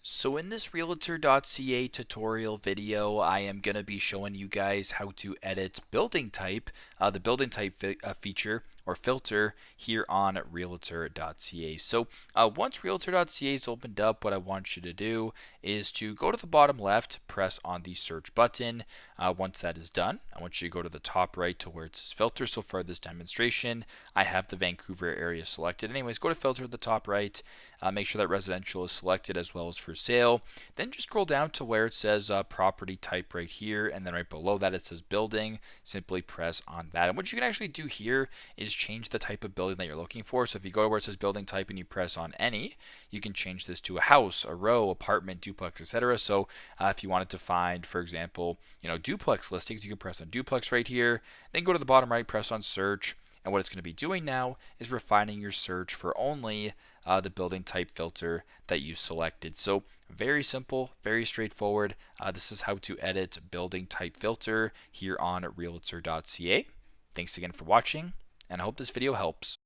So in this Realtor.ca tutorial video, I am going to be showing you guys how to edit building type, the building type feature or filter here on Realtor.ca. So once Realtor.ca is opened up, what I want you to do is to go to the bottom left, press on the search button. Once that is done, I want you to go to the top right to where it says filter. So for this demonstration, I have the Vancouver area selected. Anyways, go to filter at the top right, make sure that residential is selected as well as for sale. Then just scroll down to where it says property type right here, and then right below that it says building. Simply press on that. And what you can actually do here is change the type of building that you're looking for. So if you go to where it says building type and you press on any, you can change this to a house, a row, apartment, duplex, etc. So if you wanted to find, for example, duplex listings, you can press on duplex right here. Then go to the bottom right, press on search. And what it's going to be doing now is refining your search for only the building type filter that you selected. So very simple, very straightforward. This is how to edit building type filter here on Realtor.ca. Thanks again for watching, and I hope this video helps.